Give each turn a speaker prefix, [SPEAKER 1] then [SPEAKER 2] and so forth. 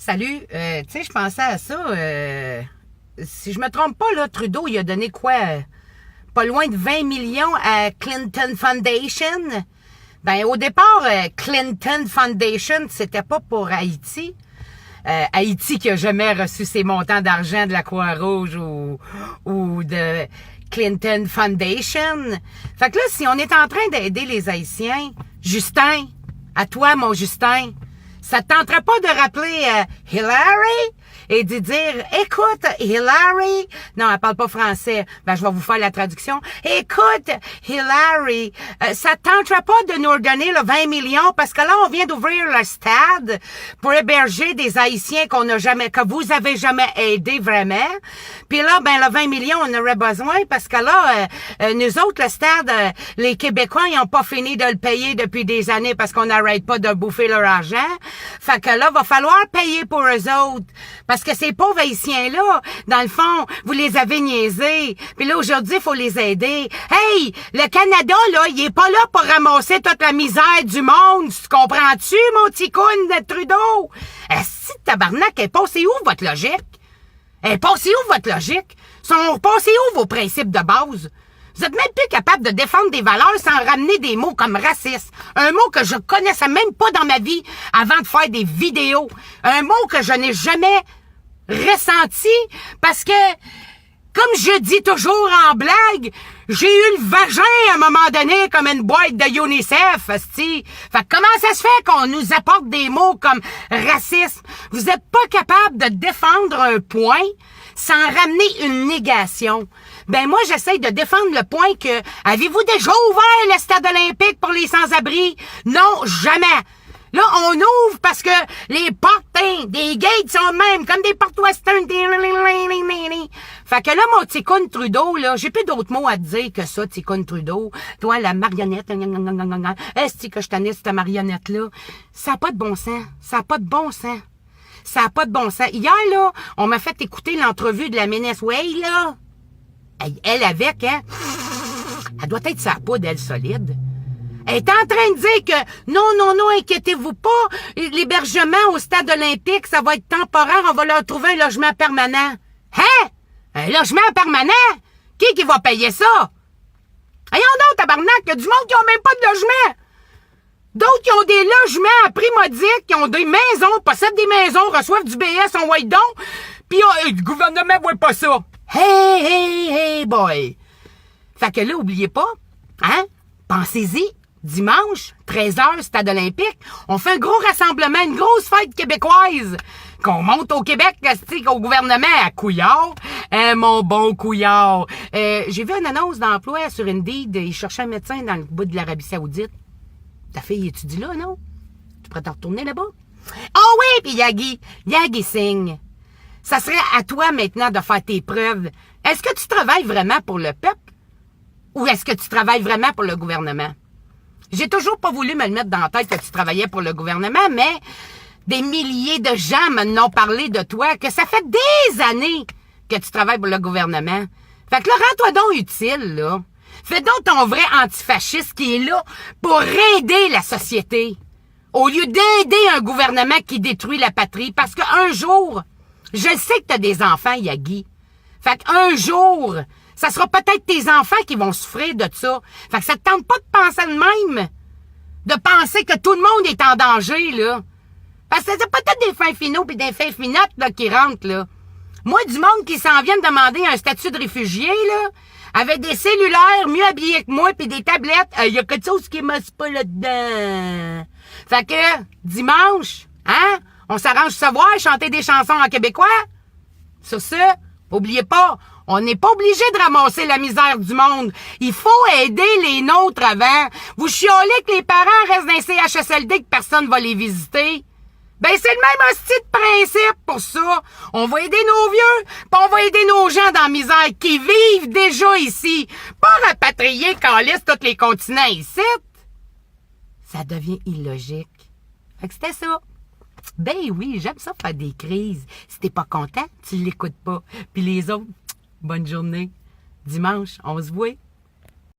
[SPEAKER 1] Salut, tu sais, je pensais à ça. Si je me trompe pas, là, Trudeau, il a donné quoi? Pas loin de 20 millions à Clinton Foundation. Ben, au départ, Clinton Foundation, c'était pas pour Haïti. Haïti qui a jamais reçu ses montants d'argent de la Croix-Rouge ou de Clinton Foundation. Fait que là, si on est en train d'aider les Haïtiens, Justin, à toi, mon Justin, ça te tenterait pas de rappeler Hillary et de dire, écoute, Hillary, non, elle parle pas français, ben je vais vous faire la traduction. Écoute, Hillary, ça te tenterait pas de nous redonner le 20 millions parce que là, on vient d'ouvrir le stade pour héberger des Haïtiens que vous avez jamais aidés vraiment. Puis là, ben le 20 millions, on aurait besoin parce que là, nous autres, le stade, les Québécois, ils ont pas fini de le payer depuis des années parce qu'on n'arrête pas de bouffer leur argent. Fait que là, va falloir payer pour eux autres. Parce que ces pauvres Haïtiens-là, dans le fond, vous les avez niaisés. Puis là, aujourd'hui, il faut les aider. Hey, le Canada, là, il est pas là pour ramasser toute la misère du monde. Tu comprends-tu, mon petit coune de Trudeau? Si tabarnak, est passé où votre logique? Est passé où votre logique? Sont passés où vos principes de base? Vous êtes même plus capable de défendre des valeurs sans ramener des mots comme raciste. Un mot que je connaissais même pas dans ma vie avant de faire des vidéos. Un mot que je n'ai jamais ressenti parce que, comme je dis toujours en blague, j'ai eu le vagin à un moment donné comme une boîte de UNICEF, asti. Fait que comment ça se fait qu'on nous apporte des mots comme racisme? Vous êtes pas capable de défendre un point sans ramener une négation. Ben moi, j'essaie de défendre le point que avez-vous déjà ouvert le stade olympique pour les sans-abri? Non, jamais. Là, on ouvre parce que les portes, des gates sont de même, comme des portes western. Fait que là, mon Ticoun Trudeau, là, j'ai plus d'autres mots à te dire que ça, Ticoun Trudeau. Toi, la marionnette, est-ce que je t'en cette marionnette-là? Ça n'a pas de bon sens. Ça n'a pas de bon sens. Ça n'a pas de bon sens. Hier, là, on m'a fait écouter l'entrevue de la Ménesse Way, là. Elle avec, hein? Elle doit être sa poudre, elle, solide. Elle est en train de dire que non, inquiétez-vous pas, l'hébergement au stade olympique, ça va être temporaire, on va leur trouver un logement permanent. Hein? Un logement permanent? Qui va payer ça? Voyons donc, tabarnak, il y a du monde qui n'a même pas de logement. D'autres qui ont des logements à prix modique, qui ont des maisons, possèdent des maisons, reçoivent du BS en white don, puis le gouvernement ne voit pas ça. Hey, boy! Fait que là, oubliez pas, hein? Pensez-y, dimanche, 13h, stade olympique, on fait un gros rassemblement, une grosse fête québécoise. Qu'on monte au Québec, au gouvernement, à Couillard. Mon bon Couillard. J'ai vu une annonce d'emploi sur Indeed, il cherchait un médecin dans le bout de l'Arabie Saoudite. Ta fille étudie là, non? Tu pourrais te retourner là-bas? Oh oui, puis Yagi signe. Ça serait à toi maintenant de faire tes preuves. Est-ce que tu travailles vraiment pour le peuple? Ou est-ce que tu travailles vraiment pour le gouvernement? J'ai toujours pas voulu me le mettre dans la tête que tu travaillais pour le gouvernement, mais des milliers de gens m'en ont parlé de toi, que ça fait des années que tu travailles pour le gouvernement. Fait que là, rends-toi donc utile, là. Fais donc ton vrai antifasciste qui est là pour aider la société. Au lieu d'aider un gouvernement qui détruit la patrie. Parce qu'un jour, je sais que t'as des enfants, Yagi. Fait qu'un jour, ça sera peut-être tes enfants qui vont souffrir de ça. Fait que ça te tente pas de penser de même. De penser que tout le monde est en danger, là. Parce que c'est peut-être des fins finaux pis des fins finottes, là, qui rentrent, là. Moi, du monde qui s'en vient de demander un statut de réfugié, là, avec des cellulaires mieux habillés que moi pis des tablettes, y a quelque chose qui masse pas là-dedans. Fait que, dimanche, hein, on s'arrange de se voir chanter des chansons en québécois. Sur ce, oubliez pas, on n'est pas obligé de ramasser la misère du monde. Il faut aider les nôtres avant. Vous chiolez que les parents restent dans les CHSLD que personne va les visiter. Ben, c'est le même hostie de principe pour ça. On va aider nos vieux, pis on va aider nos gens dans la misère qui vivent déjà ici. Pas rapatrier calisse tous les continents ici. Ça devient illogique. Fait que c'était ça. Ben oui, j'aime ça faire des crises. Si t'es pas content, tu l'écoutes pas. Puis les autres, bonne journée. Dimanche, on se voit.